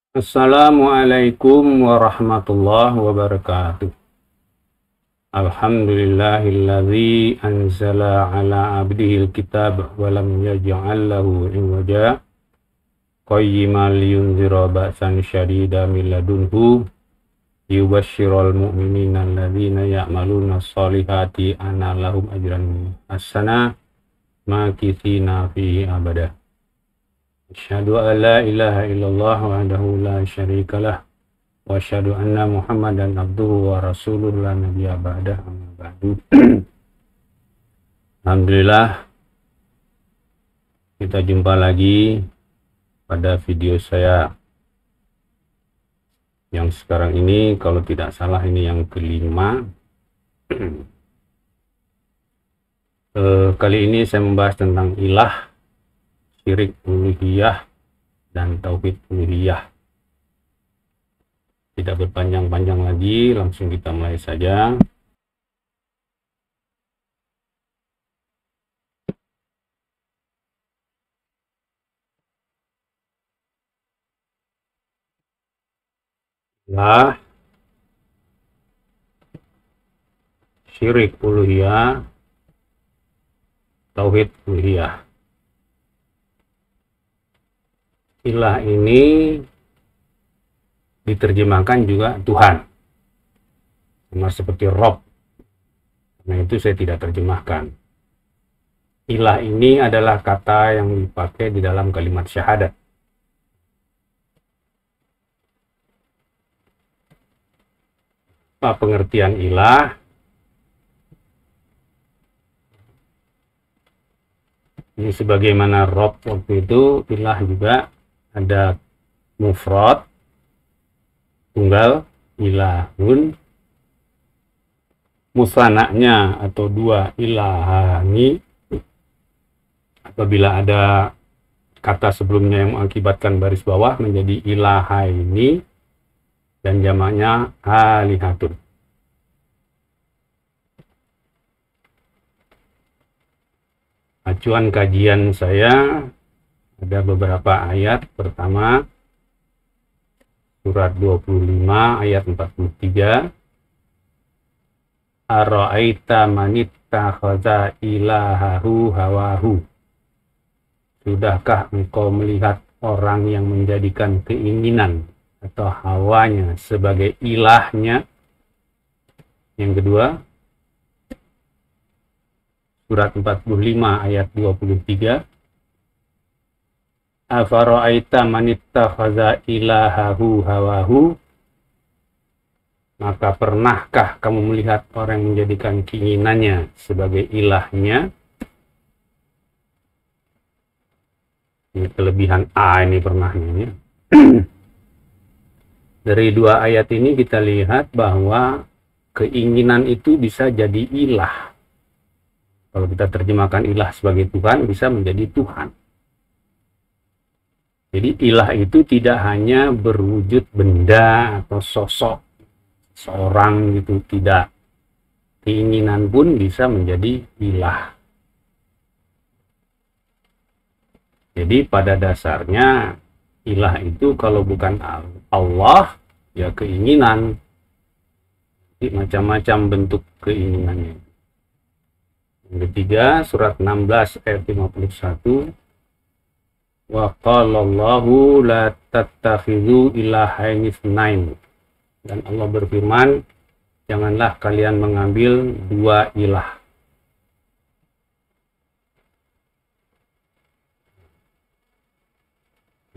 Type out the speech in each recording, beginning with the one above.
Assalamualaikum warahmatullahi wabarakatuh. Alhamdulillahilladzi anzala ala abdihil kitab wa lam yaj'al lahu iwaja qayyiman liyunzira ba'san syadidan min ladunhu yubashshiral mu'minina alladzina ya'maluna sholihati anna lahum ajran hasanah makitsina fihi abada. Asyhadu an la ilaha illallah wahdahu la syarikalah wa asyhadu anna Muhammadan abduhu wa rasuluhu la nabiyya ba'dah amma ba'du. Alhamdulillah, kita jumpa lagi pada video saya yang sekarang ini, kalau tidak salah ini yang kelima. Kali ini saya membahas tentang ilah, syirik uluhiyah, dan tauhid uluhiyah. Tidak berpanjang-panjang lagi, langsung kita mulai saja. Ilah, syirik uluhiyah, tauhid uluhiyah. Ilah ini diterjemahkan juga Tuhan, sama seperti Rob. Nah, itu saya tidak terjemahkan. Ilah ini adalah kata yang dipakai di dalam kalimat syahadat. Apa pengertian ilah? Ini sebagaimana Rob waktu itu, ilah juga ada mufrad, tunggal, ilahun, musanaknya atau dua, ilahani. Apabila ada kata sebelumnya yang mengakibatkan baris bawah menjadi ilahaini, dan jamaknya alihatun. Acuan kajian saya ada beberapa ayat. Pertama, surat 25 ayat 43. Ara'aita manittakhadha ilahahu hawahu. Sudahkah engkau melihat orang yang menjadikan keinginan atau hawanya sebagai ilahnya? Yang kedua, surat 45 ayat 23. Afara'aita manittakhadha ilahahu hawahu. Maka pernahkah kamu melihat orang yang menjadikan keinginannya sebagai ilahnya? Ini kelebihan A ini pernahnya. Dari dua ayat ini kita lihat bahwa keinginan itu bisa jadi ilah. Kalau kita terjemahkan ilah sebagai Tuhan, bisa menjadi Tuhan. Jadi ilah itu tidak hanya berwujud benda atau sosok seorang gitu, tidak. Keinginan pun bisa menjadi ilah. Jadi pada dasarnya ilah itu kalau bukan Allah, ya keinginan. Jadi macam-macam bentuk keinginannya. Yang ketiga, surat 16 ayat 51. Wa qalallahu la tattakhidhu ilahaini itsnain. Dan Allah berfirman, janganlah kalian mengambil dua ilah.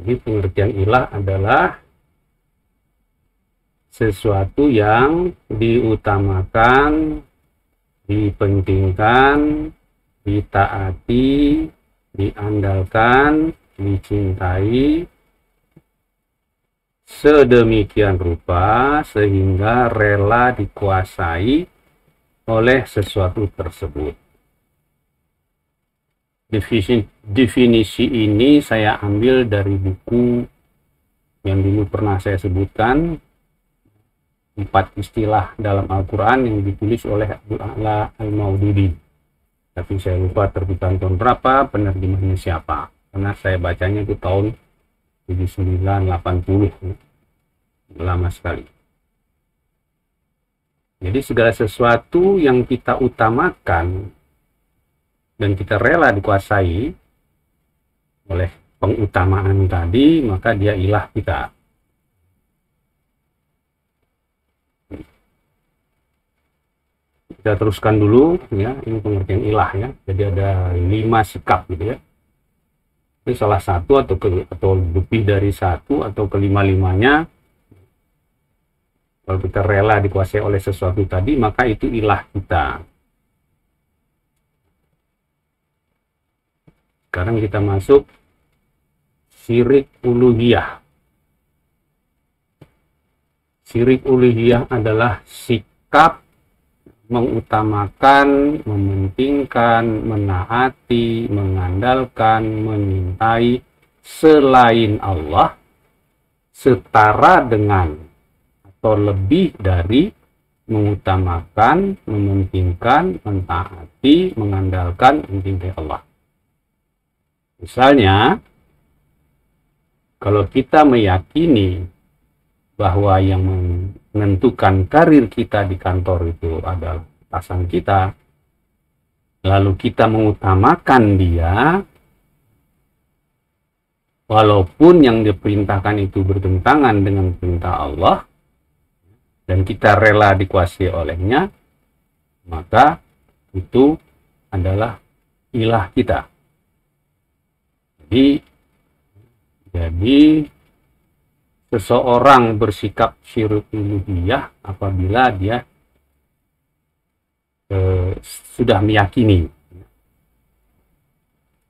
Jadi pengertian ilah adalah sesuatu yang diutamakan, dipentingkan, ditaati, diandalkan, dicintai sedemikian rupa sehingga rela dikuasai oleh sesuatu tersebut. Definisi ini saya ambil dari buku yang dulu pernah saya sebutkan, 4 istilah dalam Al-Quran yang ditulis oleh Abdul A'la Al-Maududi. Tapi saya lupa terbitan tahun berapa, penerjemahnya siapa. Karena saya bacanya itu tahun 79, 80, lama sekali. Jadi segala sesuatu yang kita utamakan dan kita rela dikuasai oleh pengutamaan tadi, maka dia ilah kita. Kita teruskan dulu ya, ini pengertian ilah ya. Jadi ada 5 sikap gitu ya. Ini salah satu atau lebih dari satu atau kelima-limanya. Kalau kita rela dikuasai oleh sesuatu tadi, maka itu ilah kita. Sekarang kita masuk syirik uluhiyah. Syirik uluhiyah adalah sikap mengutamakan, mementingkan, menaati, mengandalkan, menyintai selain Allah setara dengan atau lebih dari mengutamakan, mementingkan, mentaati, mengandalkan, mencintai Allah. Misalnya, kalau kita meyakini bahwa yang menentukan karir kita di kantor itu adalah atasan kita, lalu kita mengutamakan dia, walaupun yang diperintahkan itu bertentangan dengan perintah Allah, dan kita rela dikuasai olehnya, maka itu adalah ilah kita. Jadi seseorang bersikap syirik uluhiyah apabila dia sudah meyakini,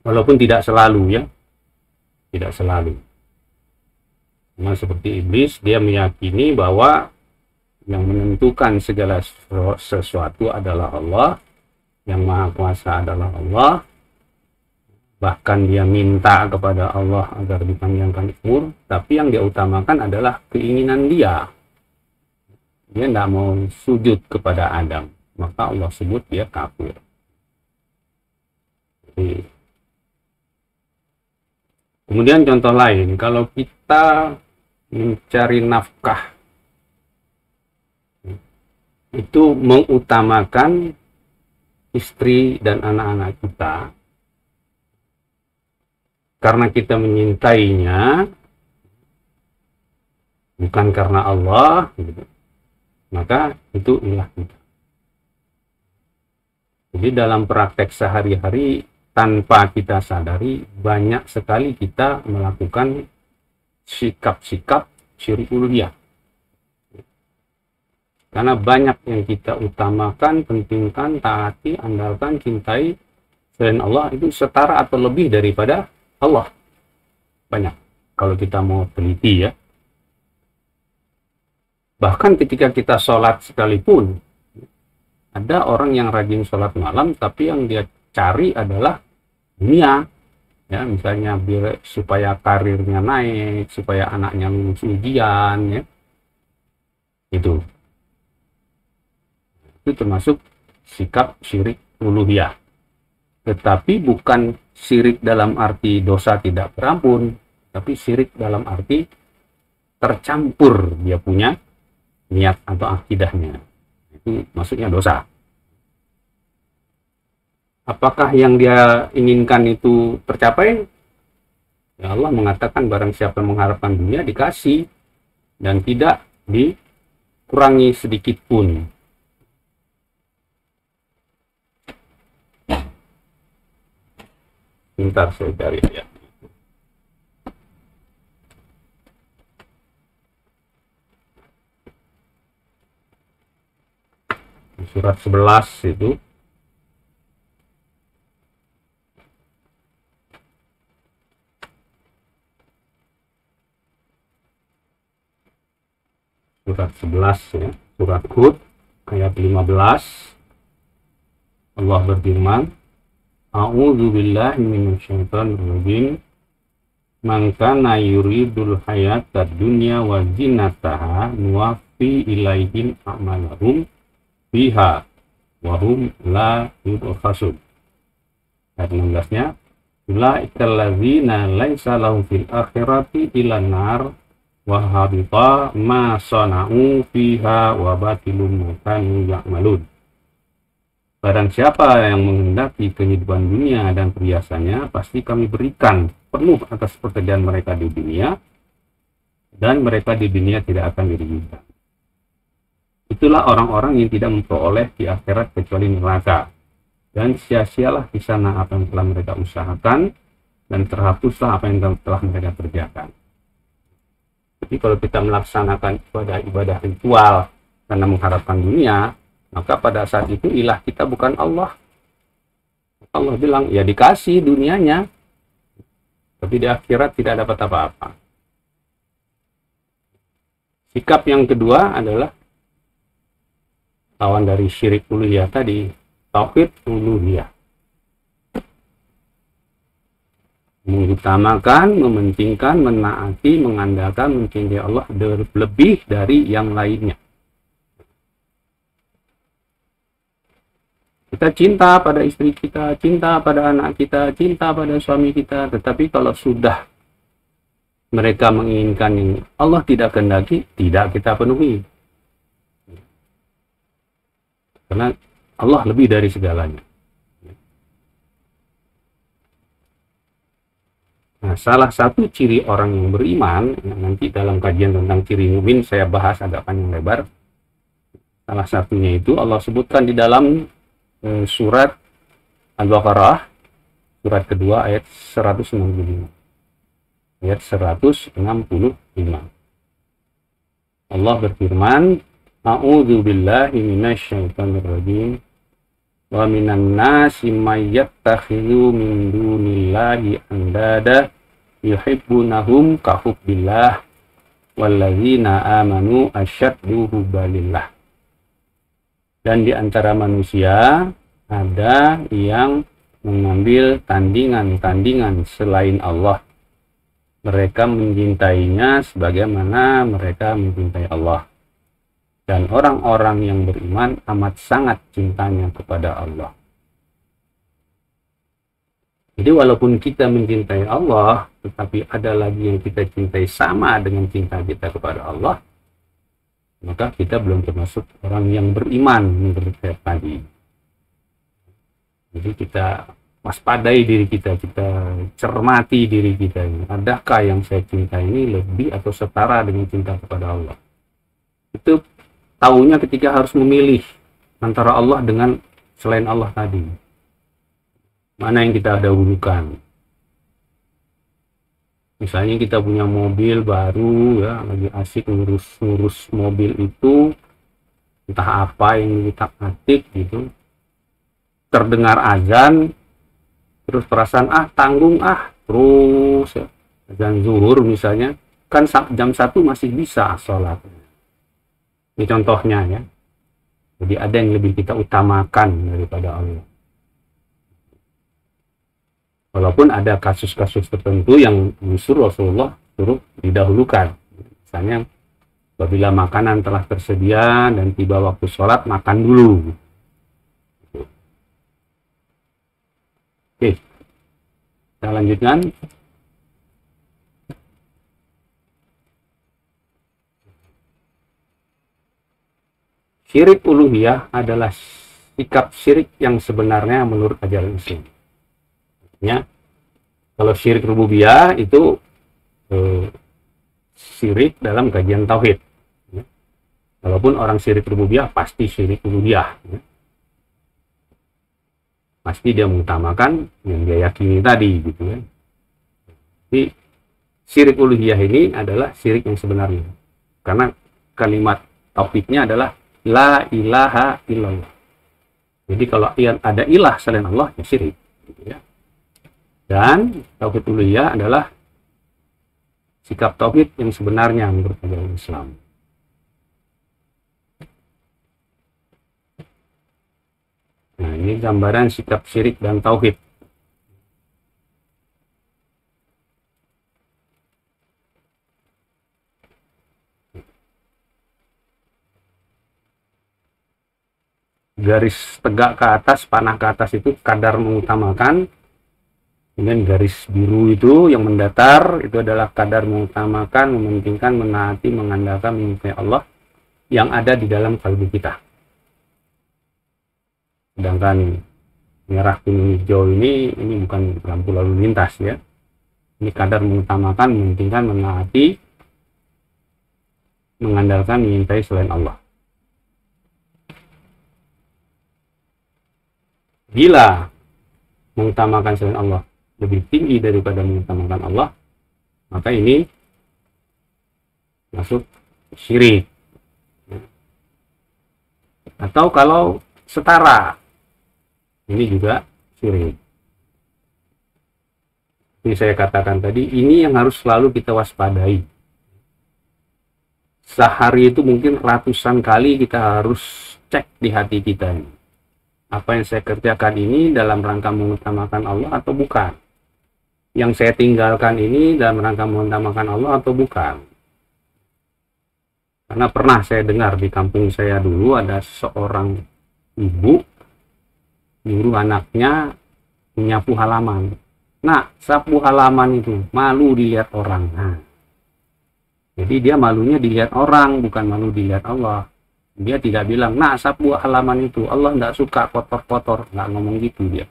walaupun tidak selalu ya, tidak selalu. Nah, seperti iblis, dia meyakini bahwa yang menentukan segala sesuatu adalah Allah, yang maha kuasa adalah Allah. Bahkan dia minta kepada Allah agar dipanjangkan umur, tapi yang dia utamakan adalah keinginan dia. Dia tidak mau sujud kepada Adam, maka Allah sebut dia kafir. Kemudian contoh lain, kalau kita mencari nafkah, itu mengutamakan istri dan anak-anak kita karena kita menyintainya, bukan karena Allah gitu, maka itu ilah kita. Jadi dalam praktek sehari-hari tanpa kita sadari, banyak sekali kita melakukan sikap-sikap syirik uluhiyah. Karena banyak yang kita utamakan, pentingkan, taati, andalkan, cintai selain Allah itu setara atau lebih daripada Allah. Banyak. Kalau kita mau teliti ya. Bahkan ketika kita sholat sekalipun, ada orang yang rajin sholat malam, tapi yang dia cari adalah dunia. Ya, misalnya biar supaya karirnya naik, supaya anaknya lulus ujian, ya. Itu termasuk sikap syirik uluhiyah. Tetapi bukan syirik dalam arti dosa tidak berampun, tapi syirik dalam arti tercampur dia punya niat atau akidahnya. Itu maksudnya dosa. Apakah yang dia inginkan itu tercapai? Ya, Allah mengatakan barang siapa mengharapkan dunia dikasih dan tidak dikurangi sedikit pun. Bentar saya cari ya. Surat 11 itu. Surat 11 ya, surat Hud ayat 15. Allah berfirman, A'udzu billahi minasyaitonir rajim. Man kana yuridul hayatad dunya wa zinataha nuwaffi ilaihim a'malahum fiha wa hum la yubkhasun. Ayat 16-nya, Ulaikal ladzina laisa lahum fil akhirati ilan nar wa habita ma sana'u fiha wa batilum ma kanu ya'malun. Barang siapa yang menghendaki kehidupan dunia dan perhiasannya, pasti kami berikan penuh atas pekerjaan mereka di dunia, dan mereka di dunia tidak akan dirugikan. Itulah orang-orang yang tidak memperoleh di akhirat kecuali neraka. Dan sia-sialah di sana apa yang telah mereka usahakan, dan terhapuslah apa yang telah mereka kerjakan. Jadi kalau kita melaksanakan ibadah-ibadah ritual karena mengharapkan dunia, maka pada saat itu ilah kita bukan Allah. Allah bilang, ya dikasih dunianya, tapi di akhirat tidak dapat apa-apa. Sikap yang kedua adalah lawan dari syirik uluhiyah tadi, tauhid uluhiyah. Mengutamakan, mementingkan, menaati, mengandalkan, mencintai Allah lebih dari yang lainnya. Kita cinta pada istri kita, cinta pada anak kita, cinta pada suami kita, tetapi kalau sudah mereka menginginkan yang Allah tidak kehendaki, tidak kita penuhi. Karena Allah lebih dari segalanya. Nah, salah satu ciri orang yang beriman, nanti dalam kajian tentang ciri mukmin saya bahas agak panjang lebar. Salah satunya itu Allah sebutkan di dalam surat Al-Baqarah, surat kedua ayat 165. Ayat 165. Allah berfirman, A'udzu billahi minasyaitonir rajim. Wa minan nasi may yattakhidhu min dunillahi andada yuhibbunahum ka hubbillah walladzina amanu asyaddu hubbalillah. Dan di antara manusia ada yang mengambil tandingan-tandingan selain Allah. Mereka mencintainya sebagaimana mereka mencintai Allah. Dan orang-orang yang beriman amat sangat cintanya kepada Allah. Jadi walaupun kita mencintai Allah, tetapi ada lagi yang kita cintai sama dengan cinta kita kepada Allah, maka kita belum termasuk orang yang beriman menurut saya tadi. Jadi kita waspadai diri kita, kita cermati diri kita. Adakah yang saya cintai ini lebih atau setara dengan cinta kepada Allah? Itu tahunya ketika harus memilih antara Allah dengan selain Allah tadi. Mana yang kita dahulukan? Misalnya kita punya mobil baru, ya, lagi asik ngurus mobil itu, entah apa yang kita atik gitu, terdengar azan, terus perasaan tanggung terus ya, azan zuhur misalnya, kan jam 1 masih bisa sholat. Ini contohnya ya. Jadi ada yang lebih kita utamakan daripada Allah. Walaupun ada kasus-kasus tertentu yang justru Rasulullah suruh didahulukan. Misalnya, apabila makanan telah tersedia dan tiba waktu sholat, makan dulu. Oke, kita lanjutkan. Syirik uluhiyah adalah sikap syirik yang sebenarnya menurut ajaran Islam. Ya, kalau syirik rububiyah itu syirik dalam kajian tauhid. Ya. Walaupun orang syirik rububiyah pasti syirik uluhiyah. Ya. Pasti dia mengutamakan yang dia yakini tadi, gitu ya. Jadi syirik uluhiyah ini adalah syirik yang sebenarnya. Karena kalimat tauhidnya adalah la ilaha illallah. Jadi kalau ada ilah selain Allah, ya syirik. Gitu ya. Dan tauhid uluhiyah adalah sikap tauhid yang sebenarnya menurut ajaran Islam. Nah, ini gambaran sikap syirik dan tauhid. Garis tegak ke atas, panah ke atas itu kadar mengutamakan. Kemudian garis biru itu yang mendatar itu adalah kadar mengutamakan, mementingkan, menaati, mengandalkan, menyintai Allah yang ada di dalam kalbu kita. Sedangkan merah, kuning, hijau ini bukan lampu lalu lintas ya. Ini kadar mengutamakan, mementingkan, menaati, mengandalkan, menyintai selain Allah. Bila mengutamakan selain Allah lebih tinggi daripada mengutamakan Allah, maka ini masuk syirik. Atau kalau setara, ini juga syirik. Ini saya katakan tadi, ini yang harus selalu kita waspadai. Sehari itu mungkin ratusan kali kita harus cek di hati kita ini. Apa yang saya kerjakan ini dalam rangka mengutamakan Allah atau bukan? Yang saya tinggalkan ini dalam rangka mengutamakan Allah atau bukan? Karena pernah saya dengar di kampung saya dulu ada seorang ibu nyuruh anaknya menyapu halaman. Nah, sapu halaman itu malu dilihat orang. Nah, jadi dia malunya dilihat orang, bukan malu dilihat Allah. Dia tidak bilang, nah sapu halaman itu, Allah tidak suka kotor-kotor. Nggak ngomong gitu dia.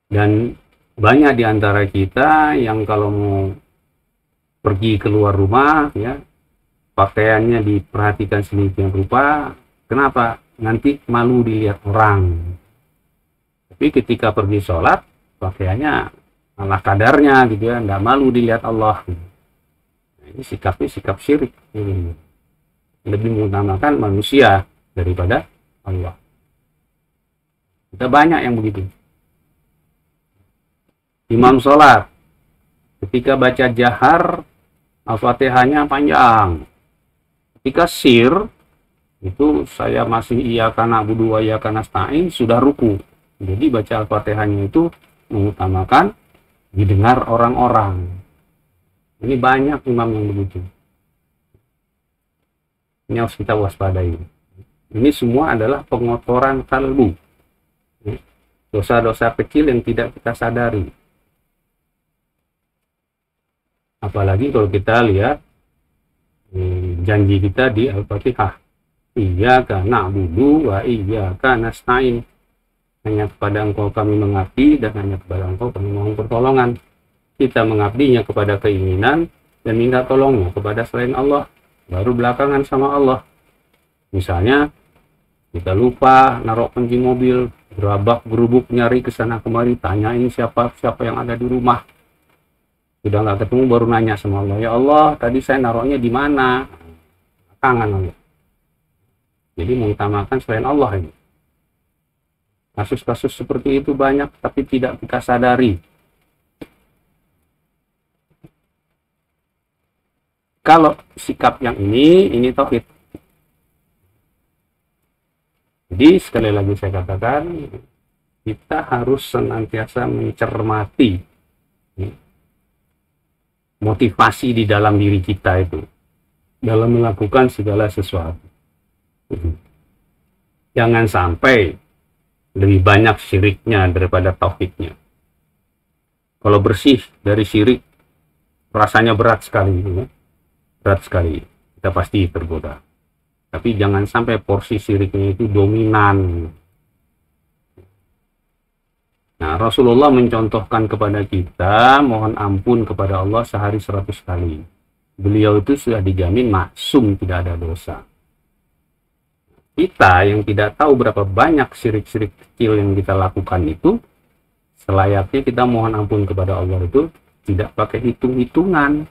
Dan banyak di antara kita yang kalau mau pergi keluar rumah, ya pakaiannya diperhatikan sedemikian rupa. Kenapa? Nanti malu dilihat orang. Tapi ketika pergi sholat, pakaiannya malah kadarnya gitu ya, nggak malu dilihat Allah. Ini sikapnya sikap syirik. Lebih mengutamakan manusia daripada Allah. Kita banyak yang begitu. Imam sholat, ketika baca jahar, Al-Fatihahnya panjang. Ketika sir, itu saya masih iyyaka na'budu wa iyyaka nasta'in, sudah ruku. Jadi baca Al-Fatihahnya itu mengutamakan didengar orang-orang. Ini banyak imam yang begitu. Ini harus kita waspadai. Ini semua adalah pengotoran kalbu. Dosa-dosa kecil yang tidak kita sadari. Apalagi kalau kita lihat janji kita di Al-Fatihah. Iyyaka na'budu wa iyyaka nasta'in. Hanya kepada Engkau kami mengabdi dan hanya kepada Engkau kami mohon pertolongan. Kita mengabdinya kepada keinginan dan minta tolongnya kepada selain Allah. Baru belakangan sama Allah. Misalnya kita lupa naruh kunci mobil, gerabak-gerubuk nyari ke sana kemari, tanyain siapa yang ada di rumah. Sudah nggak ketemu baru nanya sama Allah, ya Allah tadi saya naruhnya di mana? Kangen Allah. Jadi mengutamakan selain Allah ini. Kasus-kasus seperti itu banyak tapi tidak kita sadari. Kalau sikap yang ini tauhid. Jadi sekali lagi saya katakan, kita harus senantiasa mencermati motivasi di dalam diri kita itu dalam melakukan segala sesuatu. Jangan sampai lebih banyak syiriknya daripada tauhidnya. Kalau bersih dari syirik rasanya berat sekali, ya. Berat sekali, kita pasti tergoda. Tapi jangan sampai porsi syiriknya itu dominan. Nah, Rasulullah mencontohkan kepada kita mohon ampun kepada Allah sehari 100 kali. Beliau itu sudah dijamin maksum, tidak ada dosa. Kita yang tidak tahu berapa banyak syirik-syirik kecil yang kita lakukan itu, selayaknya kita mohon ampun kepada Allah itu tidak pakai hitung-hitungan.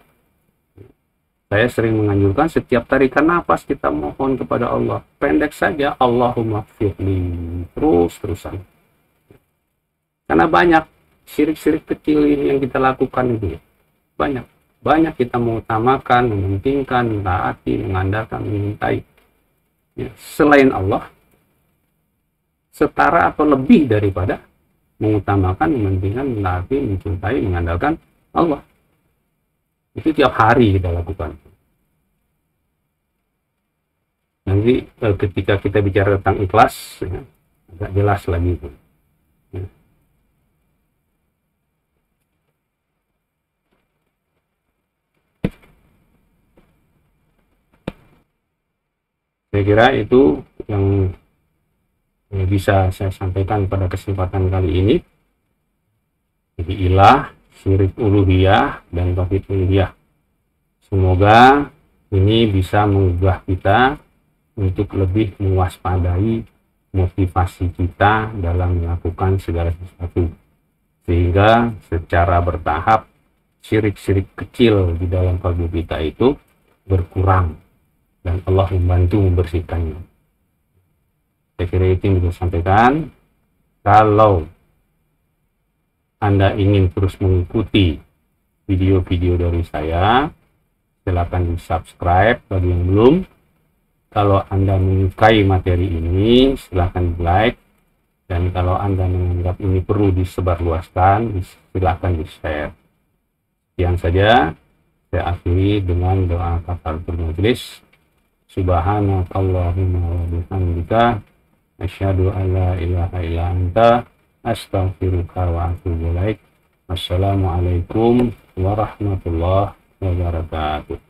Saya sering menganjurkan setiap tarikan nafas kita mohon kepada Allah. Pendek saja, Allahumma firli. Terus-terusan. Karena banyak syirik-syirik kecil ini yang kita lakukan itu. Banyak kita mengutamakan, mementingkan, menaati, mengandalkan, memintai. Ya, selain Allah, setara atau lebih daripada mengutamakan, mementingkan, menaati, mencintai, mengandalkan Allah. Itu tiap hari kita lakukan. Nanti ketika kita bicara tentang ikhlas, ya, agak jelas lagi itu. Saya kira itu yang bisa saya sampaikan pada kesempatan kali ini. Jadi ilah, syirik uluhiyah, dan tauhid uluhiyah. Semoga ini bisa mengubah kita untuk lebih mewaspadai motivasi kita dalam melakukan segala sesuatu. Sehingga secara bertahap syirik-syirik kecil di dalam kalbu kita itu berkurang dan Allah membantu membersihkannya. Saya kira itu yang bisa sampaikan. Kalau Anda ingin terus mengikuti video-video dari saya, silakan di subscribe bagi yang belum. Kalau Anda menyukai materi ini, silakan di like. Dan kalau Anda menganggap ini perlu disebarluaskan, silakan di share. Sekian saja, saya akhiri dengan doa kafaratul majelis. Subhanakallahumma wa bihamdika, asyhadu an la ilaha illa anta, astaghfiruka wa atubu ilaik. Wassalamualaikum warahmatullahi wabarakatuh.